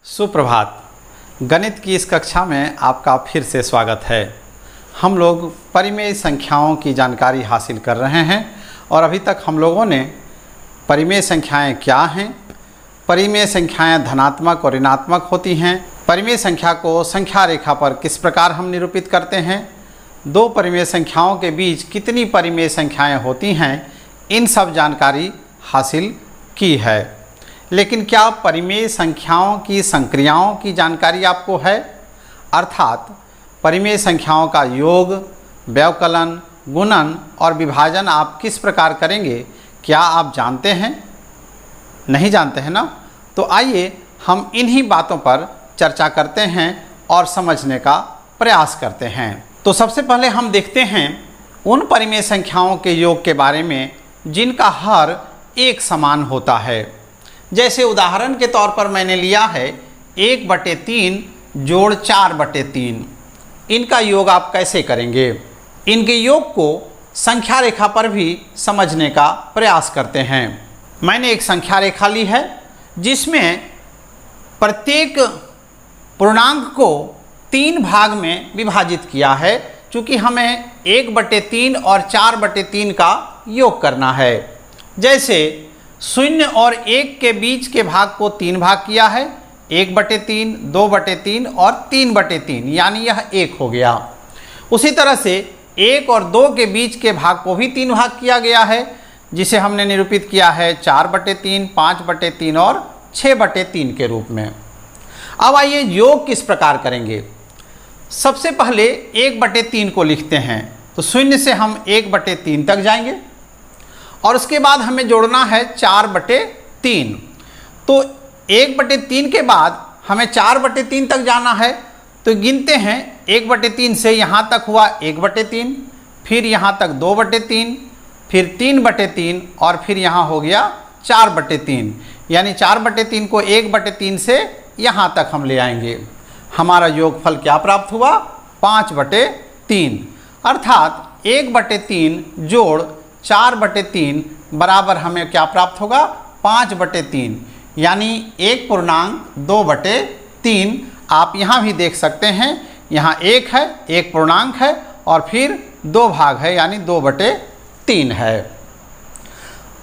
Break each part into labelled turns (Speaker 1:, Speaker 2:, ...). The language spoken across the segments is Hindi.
Speaker 1: सुप्रभात। गणित की इस कक्षा में आपका फिर से स्वागत है। हम लोग परिमेय संख्याओं की जानकारी हासिल कर रहे हैं और अभी तक हम लोगों ने परिमेय संख्याएं क्या हैं, परिमेय संख्याएं धनात्मक और ऋणात्मक होती हैं, परिमेय संख्या को संख्या रेखा पर किस प्रकार हम निरूपित करते हैं, दो परिमेय संख्याओं के बीच कितनी परिमेय संख्याएं होती हैं, इन सब जानकारी हासिल की है। लेकिन क्या परिमेय संख्याओं की संक्रियाओं की जानकारी आपको है? अर्थात परिमेय संख्याओं का योग, व्यवकलन, गुणन और विभाजन आप किस प्रकार करेंगे, क्या आप जानते हैं? नहीं जानते हैं ना? तो आइए हम इन्हीं बातों पर चर्चा करते हैं और समझने का प्रयास करते हैं। तो सबसे पहले हम देखते हैं उन परिमेय संख्याओं के योग के बारे में जिनका हर एक समान होता है। जैसे उदाहरण के तौर पर मैंने लिया है 1/3 जोड़ 4/3। इनका योग आप कैसे करेंगे? इनके योग को संख्या रेखा पर भी समझने का प्रयास करते हैं। मैंने एक संख्या रेखा ली है जिसमें प्रत्येक पूर्णांक को 3 भाग में विभाजित किया है, क्योंकि हमें 1/3 और 4/3 का योग करना है। जैसे 0 और 1 के बीच के भाग को 3 भाग किया है, 1/3, 2/3 और 3/3, यानी यह 1 हो गया। उसी तरह से 1 और 2 के बीच के भाग को भी 3 भाग किया गया है, जिसे हमने निरूपित किया है 4/3, 5/3 और 6/3 के रूप में। अब आइए योग किस प्रकार करेंगे। सबसे पहले 1/3 को लिखते हैं, तो 0 से हम 1/3 तक जाएंगे और उसके बाद हमें जोड़ना है 4/3। तो 1/3 के बाद हमें 4/3 तक जाना है, तो गिनते हैं 1/3 से यहाँ तक हुआ 1/3, फिर यहाँ तक 2/3, फिर 3/3 और फिर यहाँ हो गया 4/3। यानी 4/3 को 1/3 से यहाँ तक हम ले आएंगे। हमारा योगफल क्या प्राप्त हुआ? 5/3। अर्थात 1/3 जोड़ 4/3 बराबर हमें क्या प्राप्त होगा? 5/3, यानी 1 पूर्णांक 2/3। आप यहाँ भी देख सकते हैं, यहाँ 1 है, 1 पूर्णांक है और फिर 2 भाग है, यानी 2/3 है।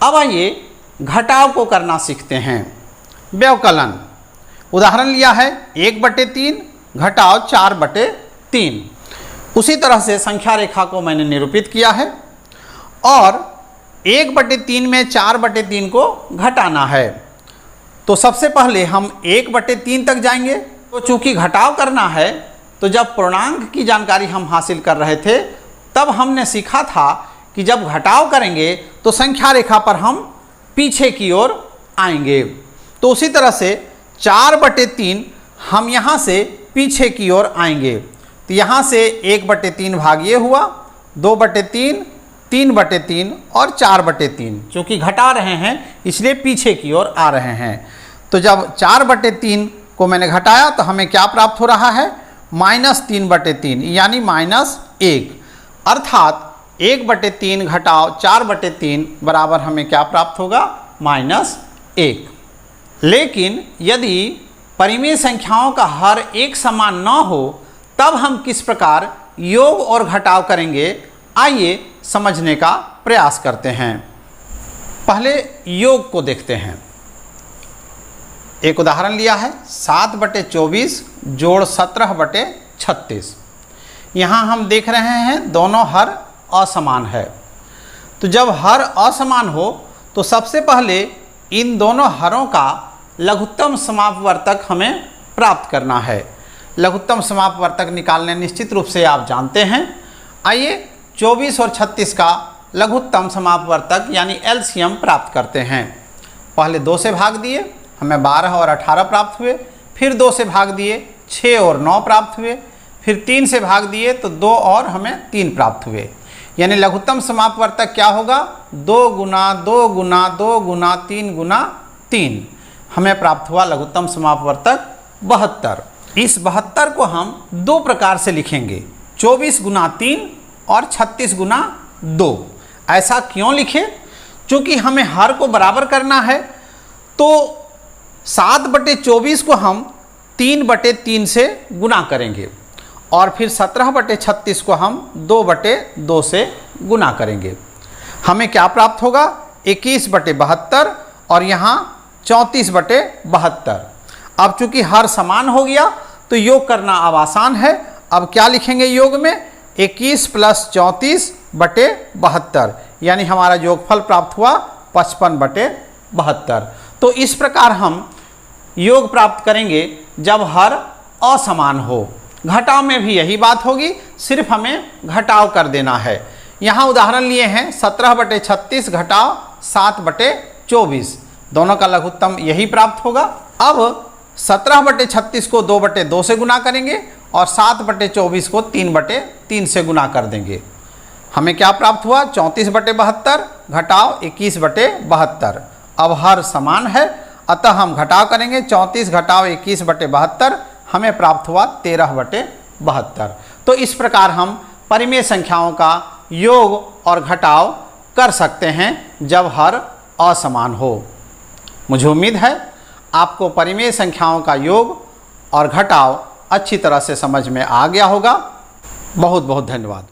Speaker 1: अब आइए घटाव को करना सीखते हैं। व्यवकलन उदाहरण लिया है 1/3 घटाव 4/3। उसी तरह से संख्या रेखा को मैंने निरूपित किया है और 1/3 में 4/3 को घटाना है। तो सबसे पहले हम 1/3 तक जाएंगे। तो चूंकि घटाव करना है, तो जब पूर्णांक की जानकारी हम हासिल कर रहे थे तब हमने सीखा था कि जब घटाव करेंगे तो संख्या रेखा पर हम पीछे की ओर आएंगे। तो उसी तरह से 4/3 हम यहाँ से पीछे की ओर आएंगे। तो यहाँ से 1/3 भाग ये हुआ, 2/3, 3/3 और 4/3। चूँकि घटा रहे हैं इसलिए पीछे की ओर आ रहे हैं। तो जब 4/3 को मैंने घटाया तो हमें क्या प्राप्त हो रहा है? -3/3, यानी -1। अर्थात 1/3 घटाव 4/3 बराबर हमें क्या प्राप्त होगा? -1। लेकिन यदि परिमेय संख्याओं का हर एक समान न हो तब हम किस प्रकार योग और घटाव करेंगे, आइए समझने का प्रयास करते हैं। पहले योग को देखते हैं। एक उदाहरण लिया है 7/24 जोड़ 17/36। यहाँ हम देख रहे हैं दोनों हर असमान है। तो जब हर असमान हो तो सबसे पहले इन दोनों हरों का लघुत्तम समापवर्तक हमें प्राप्त करना है। लघुत्तम समापवर्तक निकालने निश्चित रूप से आप जानते हैं। आइए 24 और 36 का लघुत्तम समापवर्तक यानी एलसीएम प्राप्त करते हैं। पहले 2 से भाग दिए, हमें 12 और 18 प्राप्त हुए। फिर 2 से भाग दिए, 6 और 9 प्राप्त हुए। फिर 3 से भाग दिए तो 2 और हमें 3 प्राप्त हुए। यानी लघुत्तम समापवर्तक क्या होगा? 2 × 2 × 2 × 3 × 3 हमें प्राप्त हुआ लघुत्तम समापवर्तक 72। इस 72 को हम 2 प्रकार से लिखेंगे, 24 × 3 और 36 × 2। ऐसा क्यों लिखे? क्योंकि हमें हर को बराबर करना है। तो 7/24 को हम 3/3 से गुना करेंगे और फिर 17/36 को हम 2/2 से गुना करेंगे। हमें क्या प्राप्त होगा? 21/72 और यहाँ 34/72। अब चूंकि हर समान हो गया तो योग करना अब आसान है। अब क्या लिखेंगे योग में? 21 + 34/72, यानी हमारा योगफल प्राप्त हुआ 55/72। तो इस प्रकार हम योग प्राप्त करेंगे जब हर असमान हो। घटाव में भी यही बात होगी, सिर्फ हमें घटाव कर देना है। यहाँ उदाहरण लिए हैं 17/36 घटाव 7/24, दोनों का लघुत्तम यही प्राप्त होगा। अब 17/36 को 2/2 से गुना करेंगे और 7/24 को 3/3 से गुना कर देंगे। हमें क्या प्राप्त हुआ? 34/72 घटाव 21/72। अब हर समान है, अतः हम घटाव करेंगे। 34 घटाव 21/72 हमें प्राप्त हुआ 13/72। तो इस प्रकार हम परिमेय संख्याओं का योग और घटाव कर सकते हैं जब हर असमान हो। मुझे उम्मीद है आपको परिमेय संख्याओं का योग और घटाव अच्छी तरह से समझ में आ गया होगा। बहुत बहुत धन्यवाद।